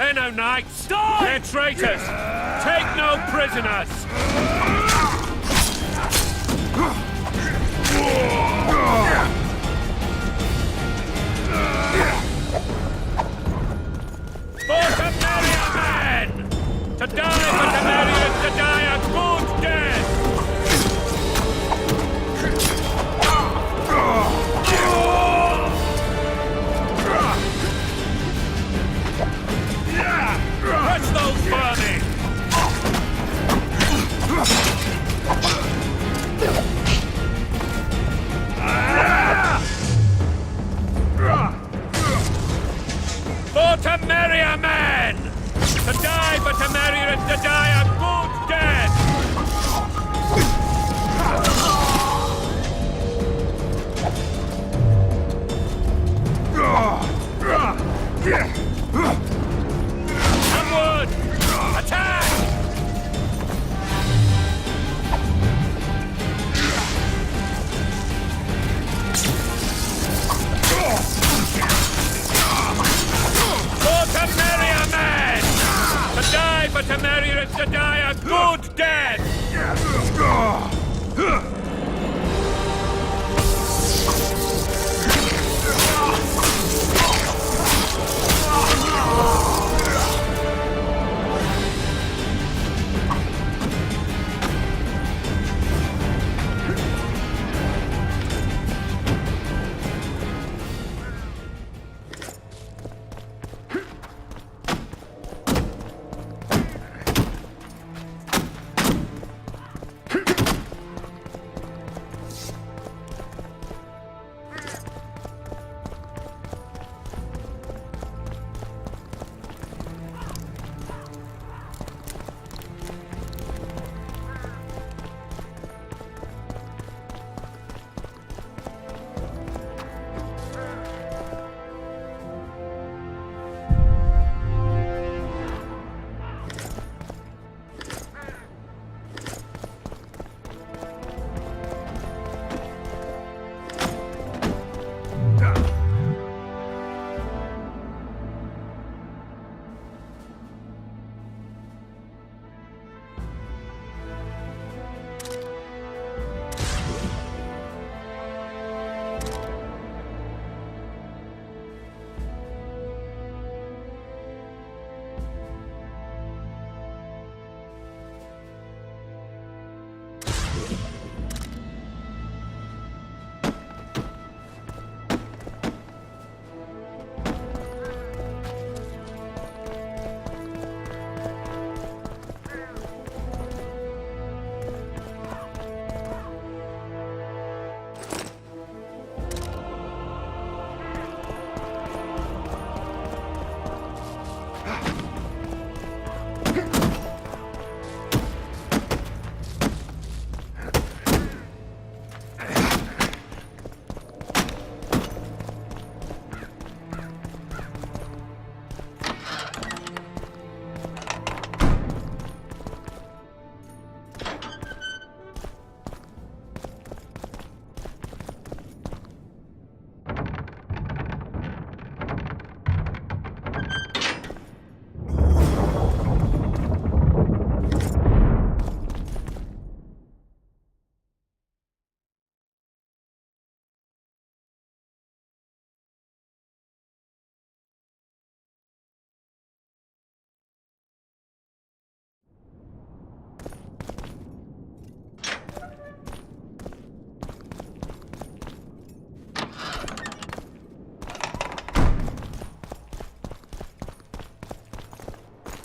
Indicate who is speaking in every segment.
Speaker 1: Tenno Knights! Stop! They're traitors! Take no prisoners! For Temeria, men! To die for Temeria is to die a good death! Catch those vermin! For Temeria, men! To die for Temeria is to die a good death! Onward! Attack! For Temeria, men! To die for Temeria is to die a good death!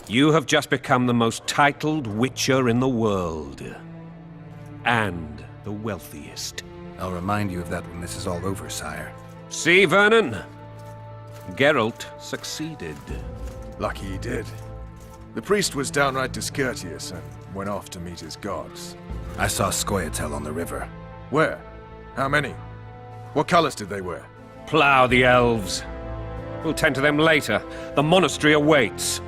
Speaker 1: You have just become the most titled Witcher in the world. And the wealthiest.
Speaker 2: I'll remind you of that when this is all over, sire.
Speaker 1: See, Vernon? Geralt succeeded.
Speaker 3: Lucky he did. The priest was downright discourteous and went off to meet his gods.
Speaker 2: I saw Scoia'tael on the river.
Speaker 3: Where? How many? What colors did they wear?
Speaker 1: Plough the elves. We'll tend to them later. The monastery awaits.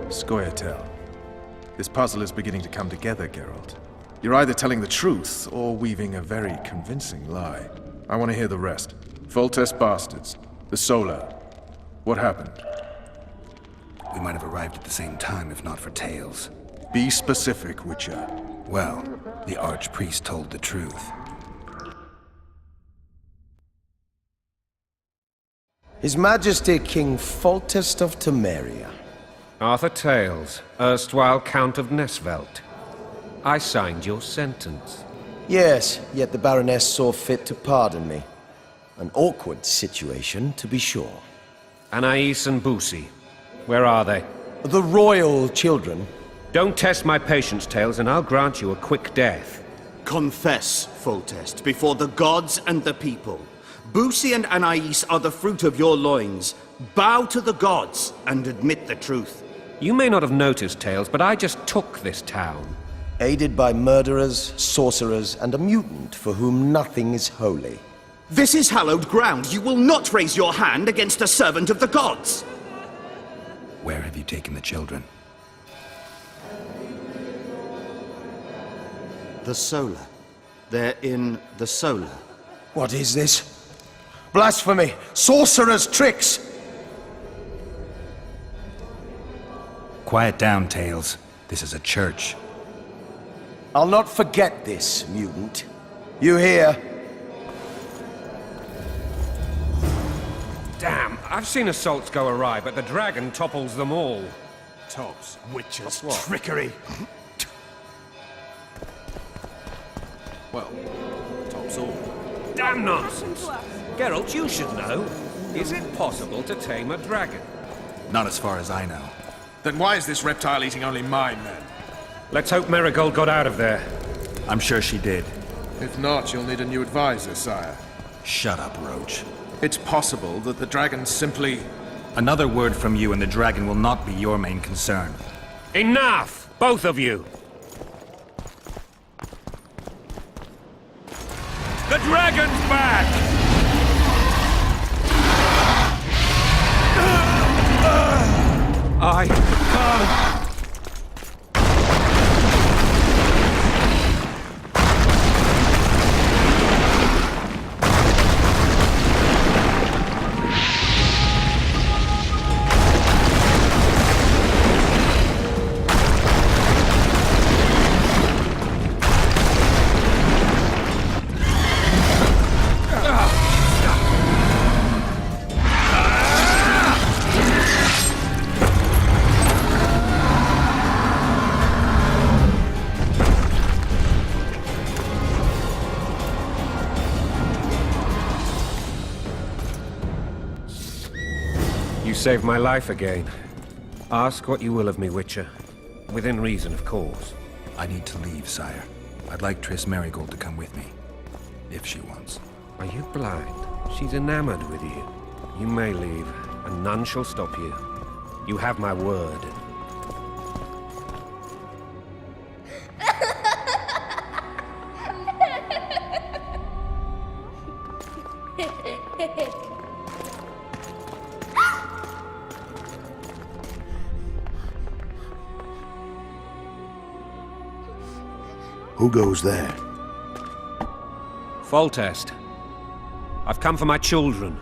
Speaker 3: Scoia'tael. This puzzle is beginning to come together, Geralt. You're either telling the truth or weaving a very convincing lie. I want to hear the rest. Foltest bastards. The Solar. What happened?
Speaker 2: We might have arrived at the same time if not for Tales.
Speaker 3: Be specific, Witcher.
Speaker 2: Well, the Archpriest told the truth.
Speaker 4: His Majesty King Foltest of Temeria.
Speaker 1: Arthur Tales, erstwhile Count of Nesvelt. I signed your sentence.
Speaker 4: Yes, yet the Baroness saw fit to pardon me. An awkward situation, to be sure.
Speaker 1: Anais and Boussy, where are they?
Speaker 4: The royal children.
Speaker 1: Don't test my patience, Tales, and I'll grant you a quick death.
Speaker 5: Confess, Foltest, before the gods and the people. Boussy and Anais are the fruit of your loins. Bow to the gods and admit the truth.
Speaker 1: You may not have noticed, Tales, but I just took this town.
Speaker 4: Aided by murderers, sorcerers, and a mutant for whom nothing is holy.
Speaker 5: This is hallowed ground. You will not raise your hand against a servant of the gods.
Speaker 2: Where have you taken the children?
Speaker 5: The Solar. They're in the Solar.
Speaker 4: What is this? Blasphemy! Sorcerer's tricks!
Speaker 2: Quiet down, Tales. This is a church.
Speaker 4: I'll not forget this, mutant. You hear?
Speaker 1: Damn, I've seen assaults go awry, but the dragon topples them all.
Speaker 3: Tops.
Speaker 5: Witcher's trickery.
Speaker 3: Well, tops all.
Speaker 1: Damn nonsense! Geralt, you should know. Is it possible to tame a dragon?
Speaker 2: Not as far as I know.
Speaker 3: Then why is this reptile eating only my men?
Speaker 1: Let's hope Marigold got out of there.
Speaker 2: I'm sure she did.
Speaker 3: If not, you'll need a new advisor, sire.
Speaker 2: Shut up, Roach.
Speaker 3: It's possible that the dragon simply...
Speaker 2: Another word from you and the dragon will not be your main concern.
Speaker 1: Enough! Both of you! The dragon's back! I can't... You saved my life again. Ask what you will of me, Witcher. Within reason, of course.
Speaker 2: I need to leave, sire. I'd like Triss Marigold to come with me. If she wants.
Speaker 1: Are you blind? She's enamored with you. You may leave, and none shall stop you. You have my word.
Speaker 6: Who goes there?
Speaker 1: Foltest. I've come for my children.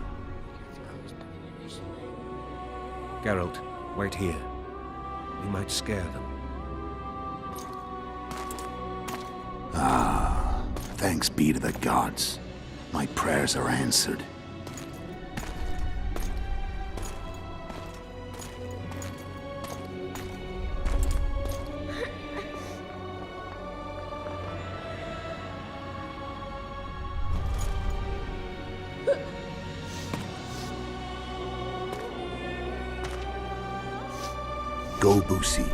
Speaker 1: Geralt, wait here. You might scare them.
Speaker 6: Thanks be to the gods. My prayers are answered. Go, Boussy.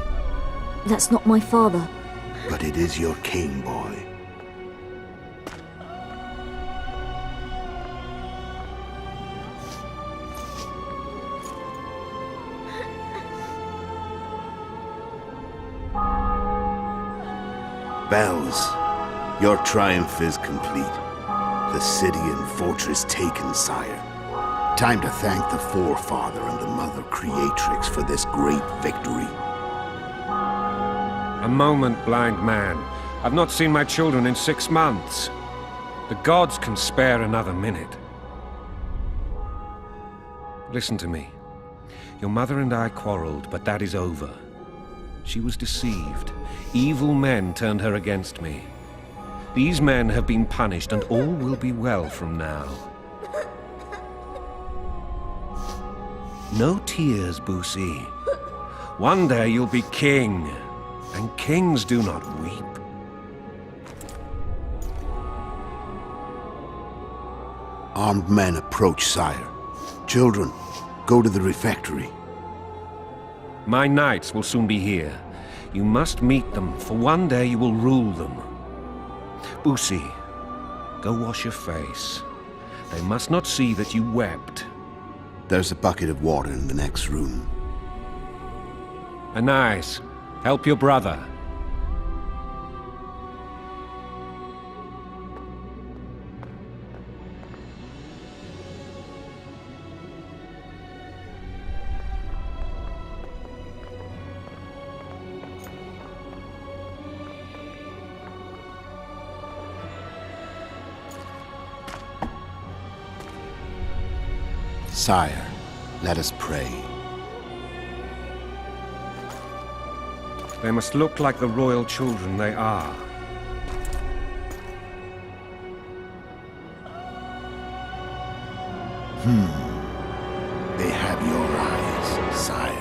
Speaker 7: That's not my father.
Speaker 6: But it is your king, boy. Bells, your triumph is complete. The city and fortress taken, sire. Time to thank the Forefather and the Mother Creatrix for this great victory.
Speaker 1: A moment, blind man. I've not seen my children in 6 months. The gods can spare another minute. Listen to me. Your mother and I quarreled, but that is over. She was deceived. Evil men turned her against me. These men have been punished, and all will be well from now. No tears, Boosie. One day you'll be king, and kings do not weep.
Speaker 6: Armed men approach, sire. Children, go to the refectory.
Speaker 1: My knights will soon be here. You must meet them, for one day you will rule them. Boosie, go wash your face. They must not see that you wept.
Speaker 6: There's a bucket of water in the next room.
Speaker 1: Anais, help your brother.
Speaker 6: Sire, let us pray.
Speaker 1: They must look like the royal children they are.
Speaker 6: They have your eyes, sire.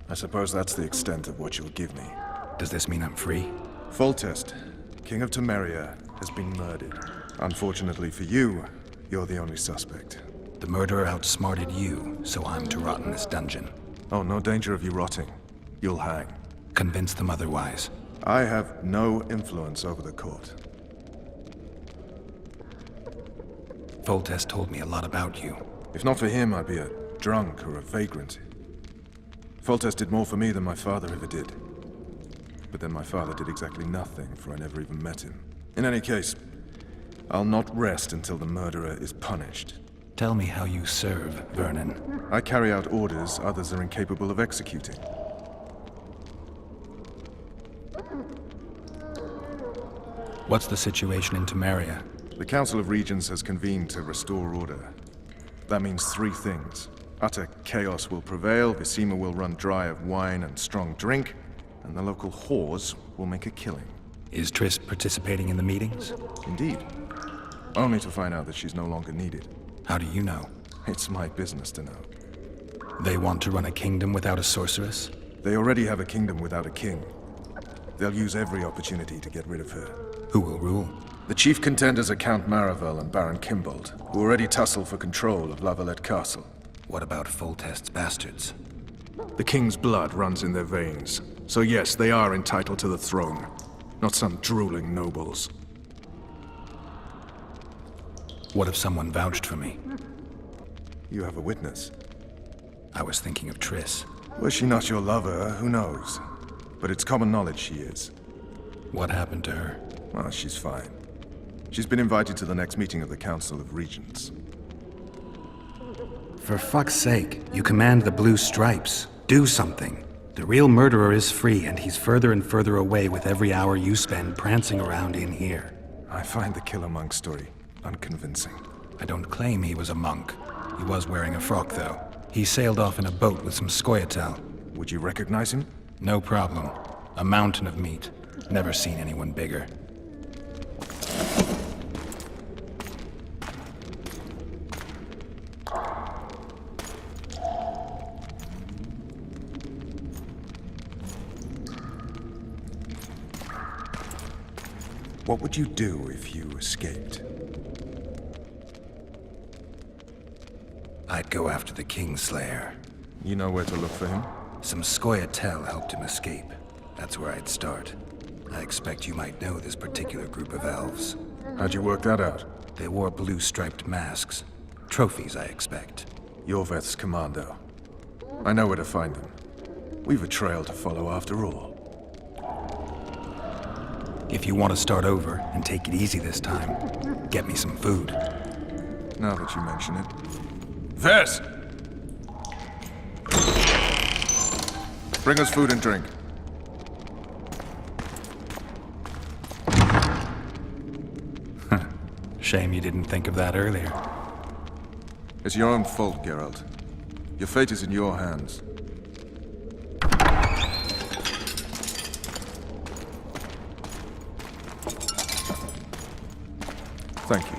Speaker 3: I suppose that's the extent of what you'll give me.
Speaker 2: Does this mean I'm free?
Speaker 3: Foltest, King of Temeria, has been murdered. Unfortunately for you, you're the only suspect.
Speaker 2: The murderer outsmarted you, so I'm to rot in this dungeon.
Speaker 3: Oh, no danger of you rotting. You'll hang.
Speaker 2: Convince them otherwise.
Speaker 3: I have no influence over the court.
Speaker 2: Foltest told me a lot about you.
Speaker 3: If not for him, I'd be a drunk or a vagrant. Foltest did more for me than my father ever did. But then my father did exactly nothing, for I never even met him. In any case, I'll not rest until the murderer is punished.
Speaker 2: Tell me how you serve, Vernon.
Speaker 3: I carry out orders others are incapable of executing.
Speaker 2: What's the situation in Temeria?
Speaker 3: The Council of Regents has convened to restore order. That means three things. Utter chaos will prevail, Visima will run dry of wine and strong drink, and the local whores will make a killing.
Speaker 2: Is Triss participating in the meetings?
Speaker 3: Indeed. Only to find out that she's no longer needed.
Speaker 2: How do you know?
Speaker 3: It's my business to know.
Speaker 2: They want to run a kingdom without a sorceress?
Speaker 3: They already have a kingdom without a king. They'll use every opportunity to get rid of her.
Speaker 2: Who will rule?
Speaker 3: The chief contenders are Count Maravel and Baron Kimbold, who already tussle for control of La Valette Castle.
Speaker 2: What about Foltest's bastards?
Speaker 3: The king's blood runs in their veins, so yes, they are entitled to the throne, not some drooling nobles.
Speaker 2: What if someone vouched for me?
Speaker 3: You have a witness.
Speaker 2: I was thinking of Triss.
Speaker 3: Was she not your lover, who knows? But it's common knowledge she is.
Speaker 2: What happened to her?
Speaker 3: Ah, she's fine. She's been invited to the next meeting of the Council of Regents.
Speaker 2: For fuck's sake, you command the Blue Stripes. Do something. The real murderer is free, and he's further and further away with every hour you spend prancing around in here.
Speaker 3: I find the Killer Monk story unconvincing.
Speaker 2: I don't claim he was a monk. He was wearing a frock, though. He sailed off in a boat with some Scoia'tael.
Speaker 3: Would you recognize him?
Speaker 2: No problem. A mountain of meat. Never seen anyone bigger.
Speaker 3: What would you do if you escaped?
Speaker 2: I'd go after the Kingslayer.
Speaker 3: You know where to look for him?
Speaker 2: Some Scoia'tael helped him escape. That's where I'd start. I expect you might know this particular group of elves.
Speaker 3: How'd you work that out?
Speaker 2: They wore blue-striped masks. Trophies, I expect.
Speaker 3: Yorveth's commando. I know where to find them. We've a trail to follow after all.
Speaker 2: If you want to start over and take it easy this time, get me some food.
Speaker 3: Now that you mention it. Vess! Bring us food and drink.
Speaker 2: Shame you didn't think of that earlier.
Speaker 3: It's your own fault, Geralt. Your fate is in your hands. Thank you.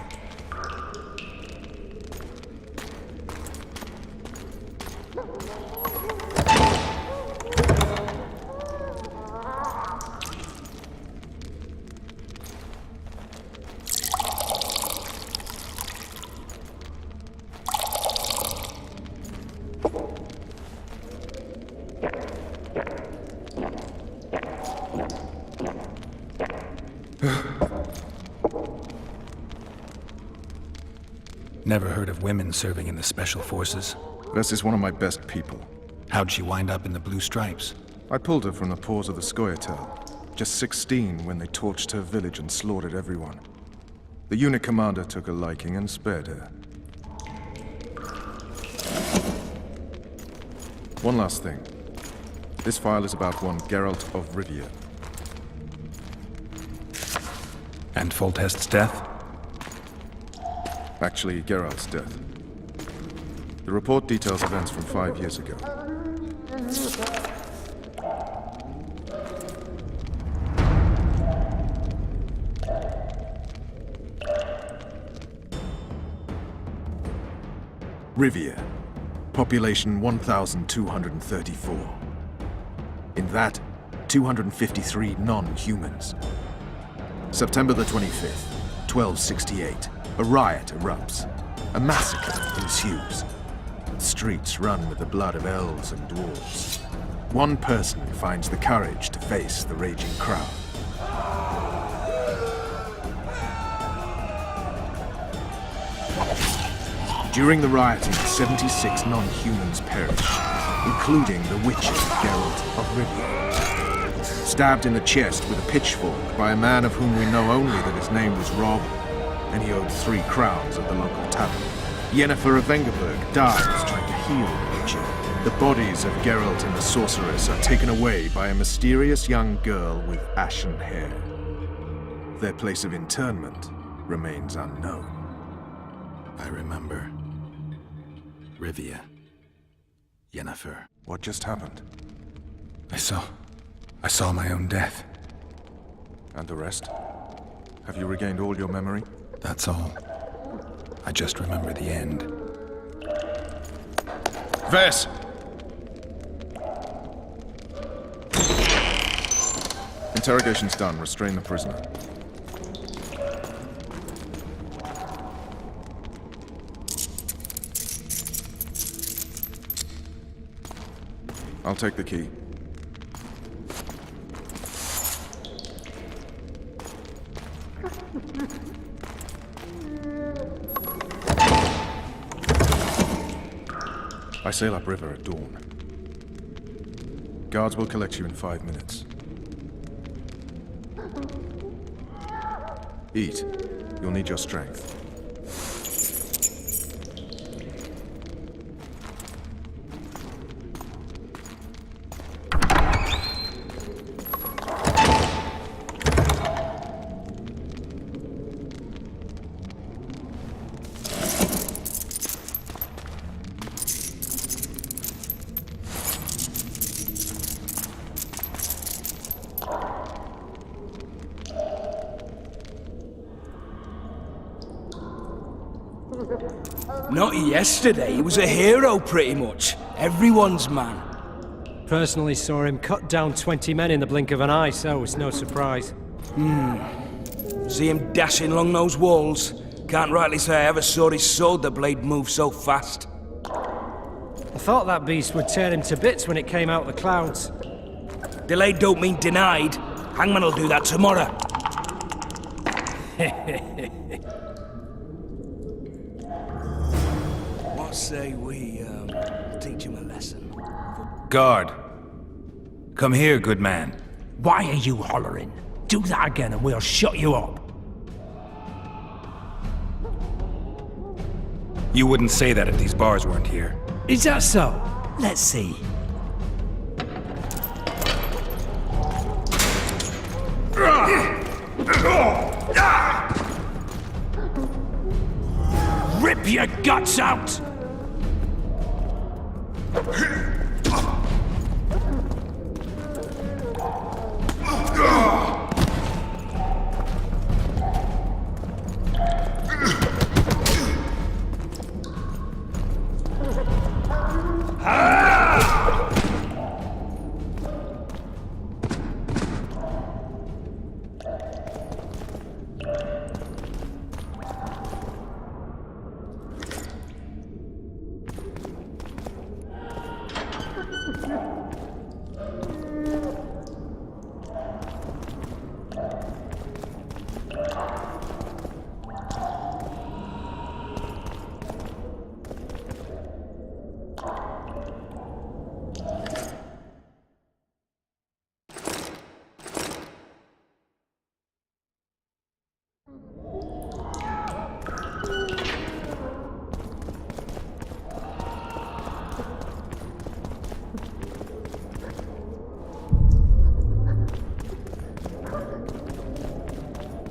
Speaker 2: Never heard of women serving in the Special Forces.
Speaker 3: Vess is one of my best people.
Speaker 2: How'd she wind up in the Blue Stripes?
Speaker 3: I pulled her from the paws of the Scoia'tael. Just 16 when they torched her village and slaughtered everyone. The unit commander took a liking and spared her. One last thing. This file is about one Geralt of Rivia.
Speaker 2: And Foltest's death?
Speaker 3: Actually, Geralt's death. The report details events from 5 years ago. Rivia. Population 1,234. In that, 253 non-humans. September the 25th, 1268. A riot erupts. A massacre ensues. Streets run with the blood of elves and dwarves. One person finds the courage to face the raging crowd. During the rioting, 76 non-humans perished. including the witcher Geralt of Rivia. Stabbed in the chest with a pitchfork by a man of whom we know only that his name was Rob, and he owed 3 crowns at the local tavern. Yennefer of Vengerberg dies trying to heal the witcher. The bodies of Geralt and the sorceress are taken away by a mysterious young girl with ashen hair. Their place of interment remains unknown.
Speaker 2: I remember. Rivia. Yennefer.
Speaker 3: What just happened?
Speaker 2: I saw my own death.
Speaker 3: And the rest? Have you regained all your memory?
Speaker 2: That's all. I just remember the end.
Speaker 3: Ves! Interrogation's done. Restrain the prisoner. I'll take the key. I sail upriver at dawn. Guards will collect you in 5 minutes. Eat. You'll need your strength.
Speaker 8: Not yesterday, he was a hero pretty much. Everyone's man.
Speaker 9: Personally saw him cut down 20 men in the blink of an eye, so it's no surprise.
Speaker 8: See him dashing along those walls. Can't rightly say I ever saw his sword the blade move so fast.
Speaker 9: I thought that beast would tear him to bits when it came out of the clouds.
Speaker 8: Delayed don't mean denied. Hangman will do that tomorrow. What say we, teach him a lesson?
Speaker 10: Guard. Come here, good man.
Speaker 9: Why are you hollering? Do that again and we'll shut you up.
Speaker 10: You wouldn't say that if these bars weren't here.
Speaker 9: Is that so? Let's see. Rip your guts out!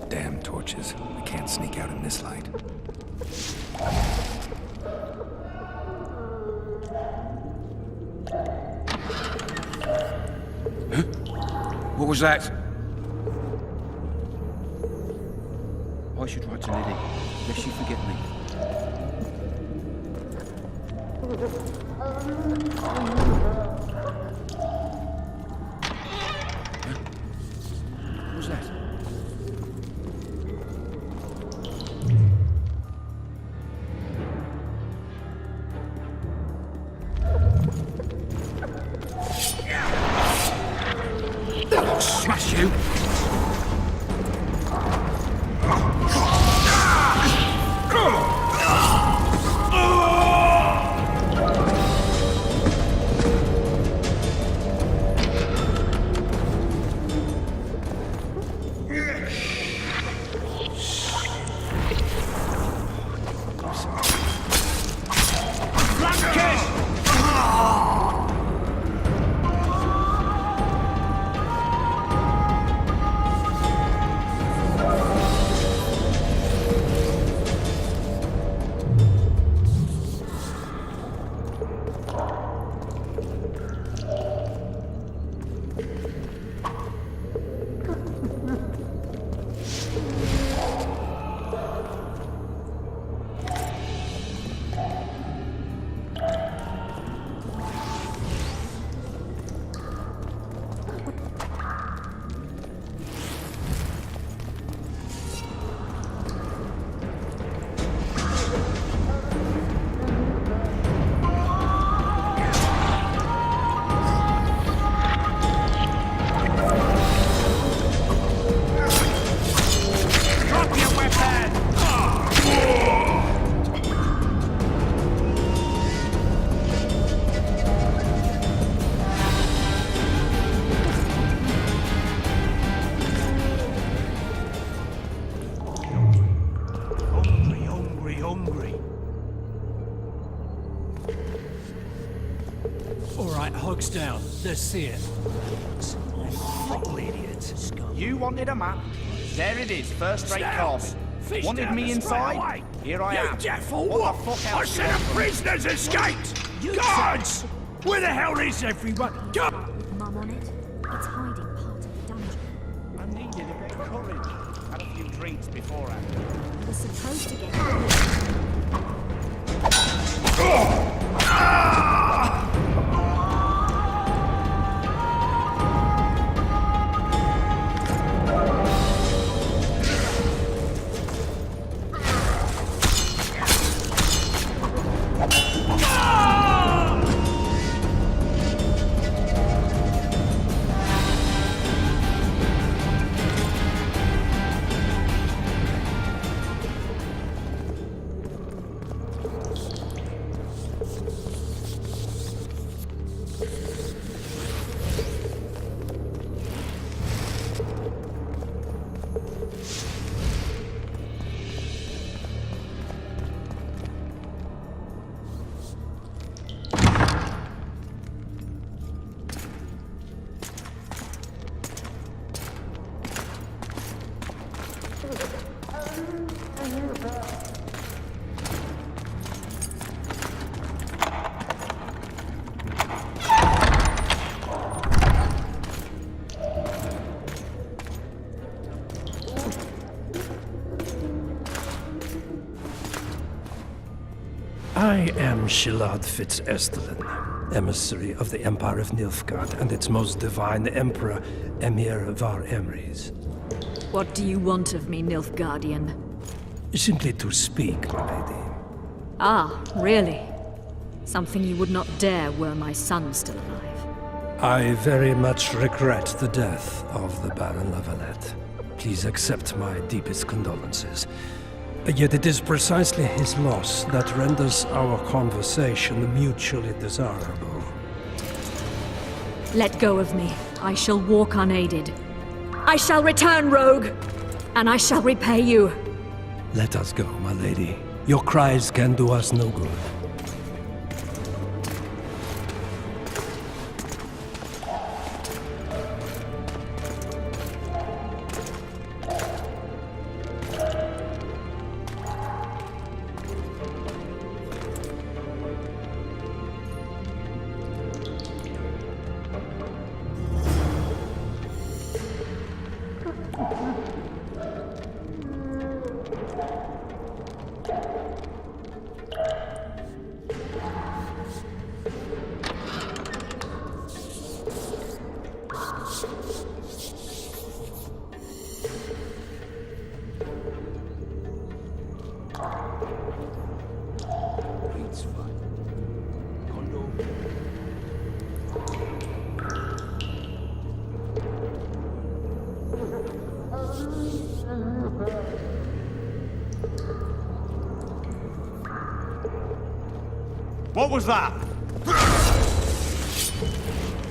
Speaker 2: Damn torches. I can't sneak out in this light.
Speaker 1: What was that? I should write to Lily, lest she forget me. What was that? Smash you!
Speaker 9: down. Let's see it. Throttle idiot.
Speaker 11: You wanted a map? There it is, first-rate carving. Wanted me inside? Here I am.
Speaker 8: Deaf or
Speaker 11: What
Speaker 8: what?
Speaker 11: the fuck
Speaker 8: I
Speaker 11: else
Speaker 8: said
Speaker 11: you
Speaker 8: a
Speaker 11: want?
Speaker 8: prisoner's escaped! Guards! Where the hell is everyone? Go!
Speaker 7: With Mum on it, it's hiding part of the dungeon.
Speaker 11: I needed a bit of courage. Had a few drinks beforehand.
Speaker 7: I was supposed to get out.
Speaker 9: I am Shilad Fitz-Estelen, emissary of the Empire of Nilfgaard and its most divine Emperor, Emir Var Emrys.
Speaker 7: What do you want of me, Nilfgaardian?
Speaker 9: Simply to speak, my lady.
Speaker 7: Ah, really? Something you would not dare were my son still alive.
Speaker 9: I very much regret the death of the Baron Lavalette. Please accept my deepest condolences. Yet it is precisely his loss that renders our conversation mutually desirable.
Speaker 7: Let go of me. I shall walk unaided. I shall return, rogue! And I shall repay you.
Speaker 9: Let us go, my lady. Your cries can do us no good.
Speaker 11: What was that?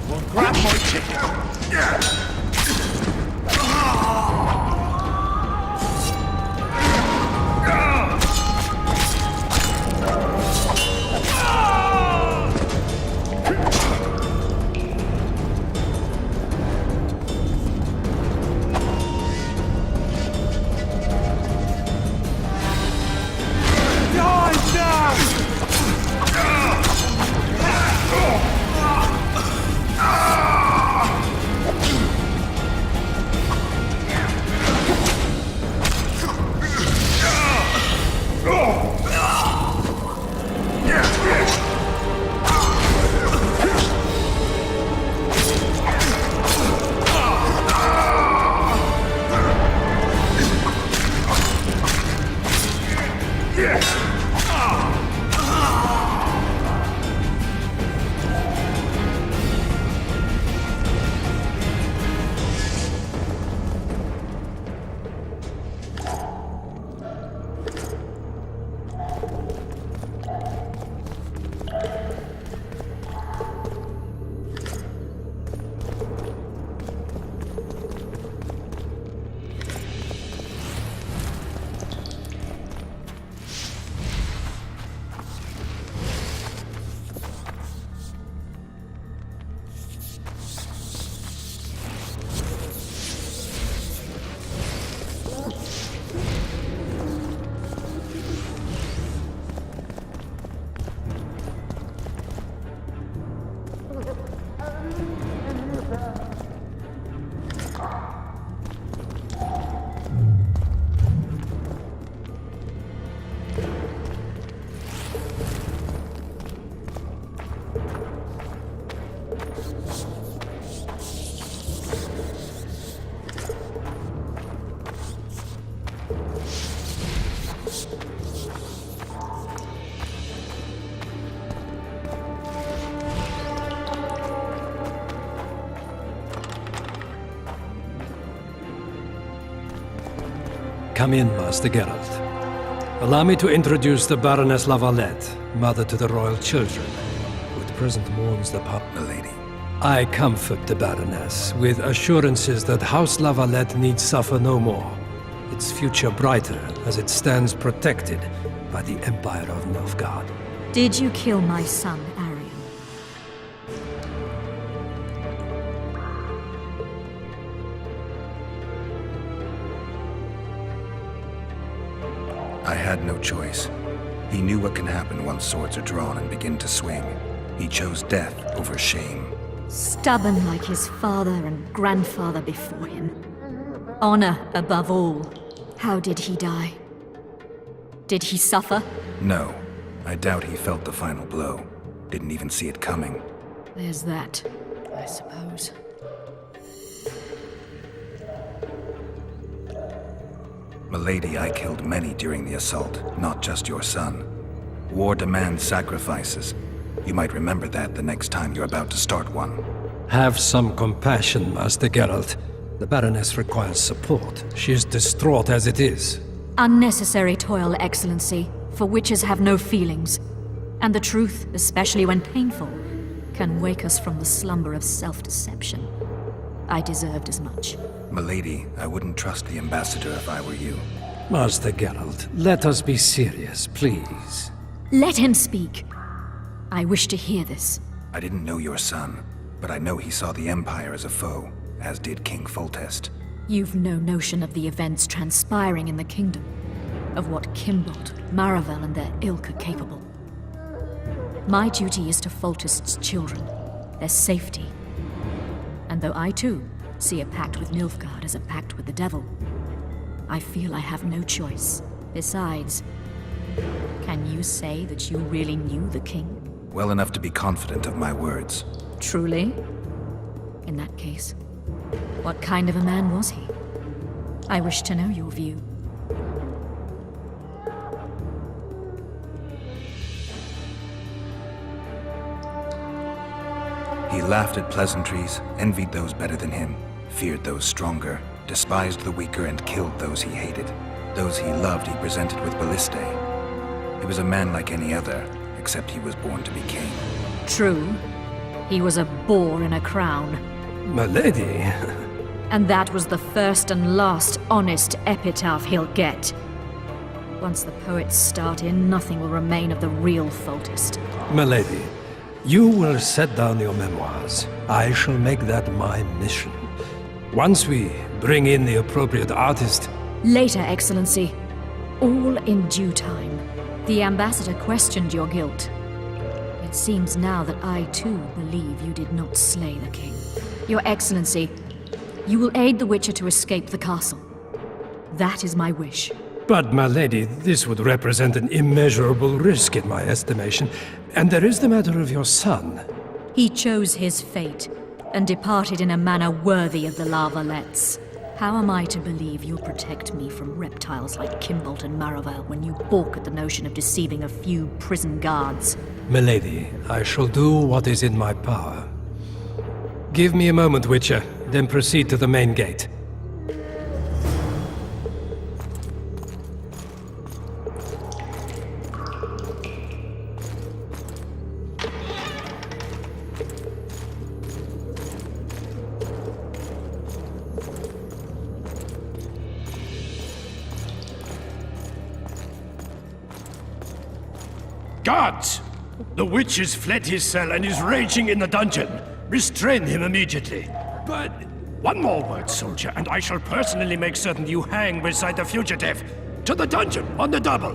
Speaker 11: Well, grab my chicken.
Speaker 9: come in, Master Geralt. Allow me to introduce the Baroness La Valette, mother to the royal children, who at present mourns the
Speaker 2: Milady.
Speaker 9: I comfort the Baroness with assurances that House La Valette need suffer no more. Its future brighter as it stands protected by the Empire of Nilfgaard.
Speaker 7: Did you kill my son, Arion?
Speaker 2: I had no choice. He knew what can happen once swords are drawn and begin to swing. He chose death over shame.
Speaker 7: Stubborn like his father and grandfather before him. Honor above all. How did he die? Did he suffer?
Speaker 2: No. I doubt he felt the final blow. Didn't even see it coming.
Speaker 7: There's that, I suppose.
Speaker 2: Milady, I killed many during the assault, not just your son. War demands sacrifices. You might remember that the next time you're about to start one.
Speaker 9: Have some compassion, Master Geralt. The Baroness requires support. She is distraught as it is.
Speaker 7: Unnecessary toil, Excellency, for witches have no feelings. And the truth, especially when painful, can wake us from the slumber of self-deception. I deserved as much.
Speaker 2: Milady, I wouldn't trust the ambassador if I were you.
Speaker 9: Master Geralt, let us be serious, please.
Speaker 7: Let him speak. I wish to hear this.
Speaker 2: I didn't know your son, but I know he saw the Empire as a foe, as did King Foltest.
Speaker 7: You've no notion of the events transpiring in the kingdom, of what Kimbold, Maravel, and their ilk are capable. My duty is to Foltest's children, their safety. And though I too see a pact with Nilfgaard as a pact with the devil, I feel I have no choice. Besides, can you say that you really knew the king?
Speaker 2: Well enough to be confident of my words.
Speaker 7: Truly? In that case, what kind of a man was he? I wish to know your view.
Speaker 2: He laughed at pleasantries, envied those better than him, feared those stronger, despised the weaker, and killed those he hated. Those he loved he presented with ballistae. He was a man like any other, except he was born to be king.
Speaker 7: True. He was a boar in a crown.
Speaker 9: Milady.
Speaker 7: And that was the first and last honest epitaph he'll get. Once the poets start in, nothing will remain of the real Foltest.
Speaker 9: Milady, you will set down your memoirs. I shall make that my mission. Once we bring in the appropriate artist...
Speaker 7: Later, Excellency. All in due time. The ambassador questioned your guilt. It seems now that I too believe you did not slay the king. Your Excellency, you will aid the Witcher to escape the castle. That is my wish.
Speaker 9: But, my lady, this would represent an immeasurable risk in my estimation. And there is the matter of your son.
Speaker 7: He chose his fate, and departed in a manner worthy of the La Valettes. How am I to believe you'll protect me from reptiles like Kimbold and Maravel when you balk at the notion of deceiving a few prison guards?
Speaker 9: Milady, I shall do what is in my power. Give me a moment, Witcher, then proceed to the main gate.
Speaker 12: Guards! The witch has fled his cell and is raging in the dungeon. Restrain him immediately. But one more word, soldier, and I shall personally make certain you hang beside the fugitive. To the dungeon, on the double!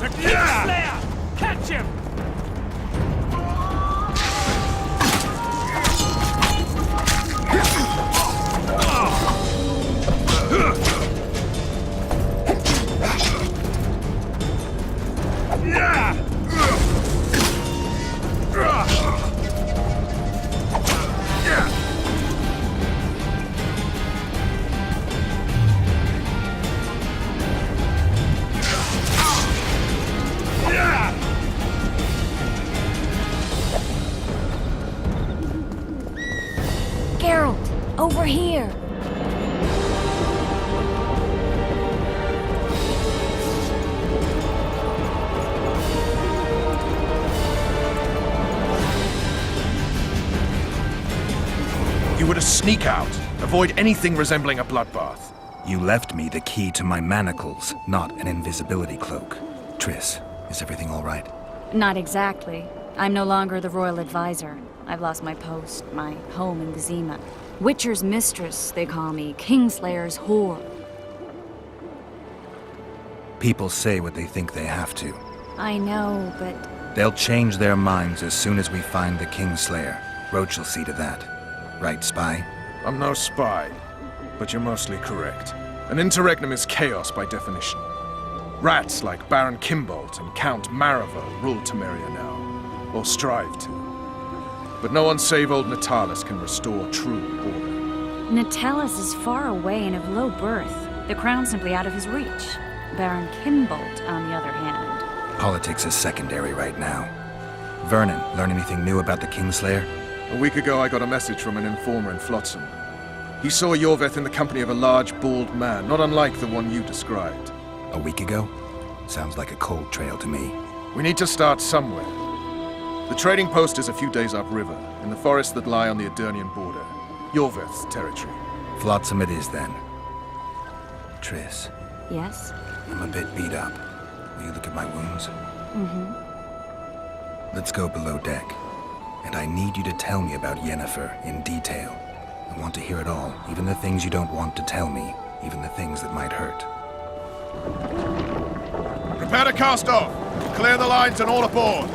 Speaker 12: The Kingslayer! Catch him!
Speaker 7: Geralt, over here!
Speaker 3: You were to sneak out. Avoid anything resembling a bloodbath.
Speaker 2: You left me the key to my manacles, not an invisibility cloak. Triss, is everything all right?
Speaker 13: Not exactly. I'm no longer the royal advisor. I've lost my post, my home in Vizima. Witcher's mistress, they call me. Kingslayer's whore.
Speaker 2: People say what they think they have to.
Speaker 13: I know, but...
Speaker 2: They'll change their minds as soon as we find the Kingslayer. Roach will see to that. Right, spy?
Speaker 3: I'm no spy, but you're mostly correct. An interregnum is chaos by definition. Rats like Baron Kimbolt and Count Maravel rule Temeria now, or strive to. But no one save old Natalis can restore true order.
Speaker 13: Natalis is far away and of low birth. The crown's simply out of his reach. Baron Kimbolt, on the other hand.
Speaker 2: Politics is secondary right now. Vernon, learn anything new about the Kingslayer?
Speaker 3: A week ago, I got a message from an informer in Flotsam. He saw Yorveth in the company of a large, bald man, not unlike the one you described.
Speaker 2: A week ago? Sounds like a cold trail to me.
Speaker 3: We need to start somewhere. The trading post is a few days upriver, in the forests that lie on the Aedirnian border. Yorveth's territory.
Speaker 2: Flotsam it is, then. Triss.
Speaker 13: Yes?
Speaker 2: I'm a bit beat up. Will you look at my wounds? Let's go below deck. And I need you to tell me about Yennefer in detail. I want to hear it all, even the things you don't want to tell me, even the things that might hurt.
Speaker 3: Prepare to cast off! Clear the lines and all aboard!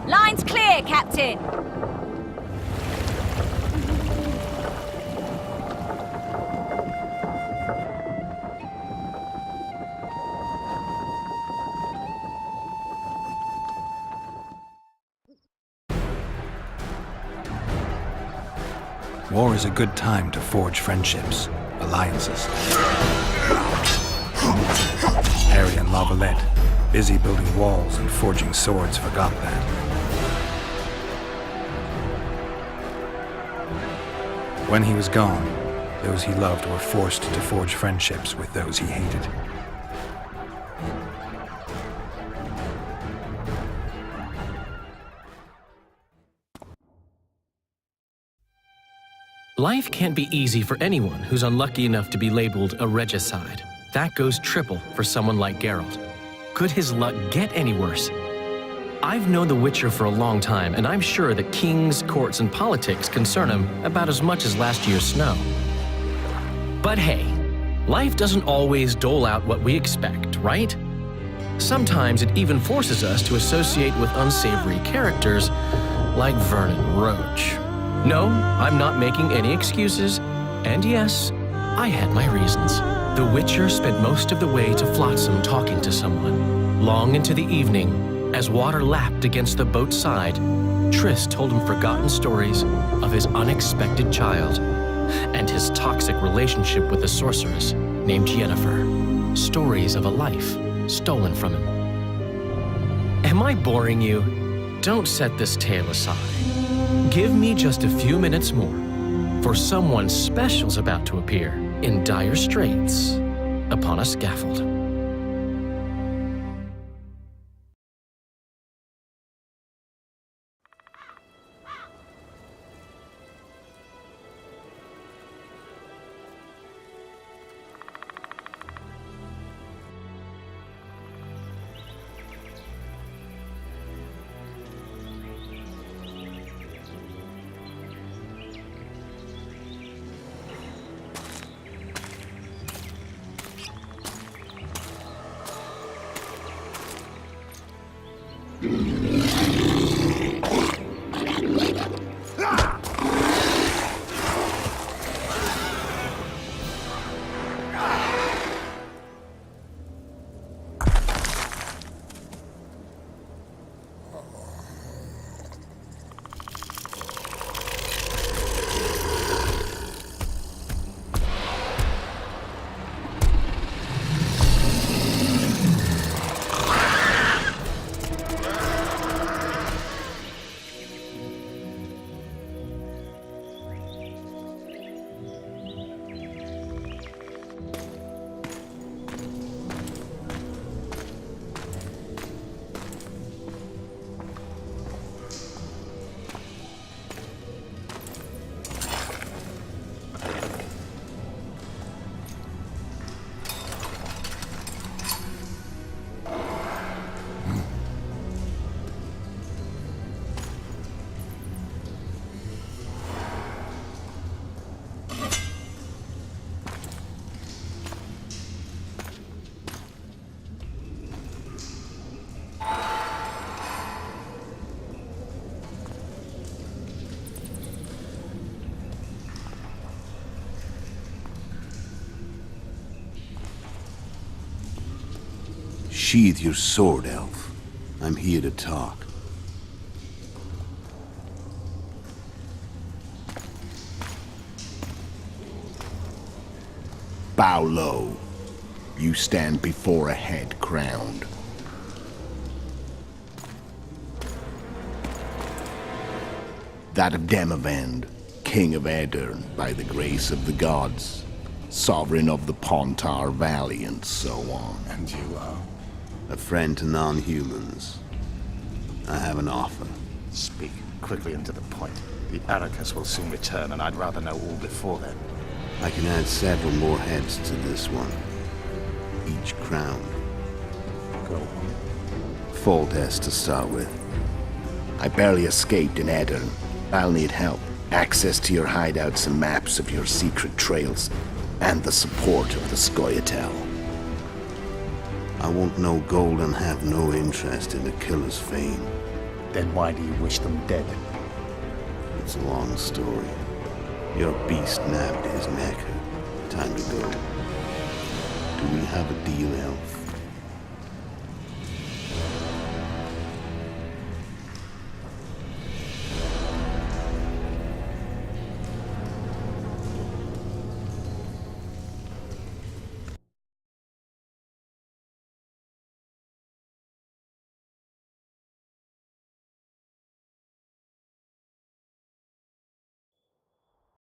Speaker 13: Line's clear, Captain!
Speaker 2: War is a good time to forge friendships, alliances. Harry and Lavalette, busy building walls and forging swords, forgot that. When he was gone, those he loved were forced to forge friendships with those he hated.
Speaker 14: Life can't be easy for anyone who's unlucky enough to be labeled a regicide. That goes triple for someone like Geralt. Could his luck get any worse? I've known The Witcher for a long time, and I'm sure that kings, courts, and politics concern him about as much as last year's snow. But hey, life doesn't always dole out what we expect, right? Sometimes it even forces us to associate with unsavory characters like Vernon Roach. No, I'm not making any excuses, and yes, I had my reasons. The Witcher spent most of the way to Flotsam talking to someone. Long into the evening, as water lapped against the boat's side, Triss told him forgotten stories of his unexpected child and his toxic relationship with a sorceress named Yennefer. Stories of a life stolen from him. Am I boring you? Don't set this tale aside. Give me just a few minutes more, for someone special's about to appear in dire straits upon a scaffold.
Speaker 6: Sheathe your sword, Elf. I'm here to talk. Bow low. You stand before a head crowned. That of Demavend, King of Aedirn, by the grace of the gods, sovereign of the Pontar Valley, and so on.
Speaker 15: And you are?
Speaker 6: A friend to non-humans. I have an offer.
Speaker 15: Speak quickly and to the point. The Arrakis will soon return, and I'd rather know all before then.
Speaker 6: I can add several more heads to this one. Each crown.
Speaker 15: Go on.
Speaker 6: Foltest to start with. I barely escaped in Aedirn. I'll need help. Access to your hideouts and maps of your secret trails. And the support of the Scoia'tael. I want no gold and have no interest in the killer's fame.
Speaker 15: Then why do you wish them dead?
Speaker 6: It's a long story. Your beast nabbed his neck. Time to go. Do we have a deal, Elf?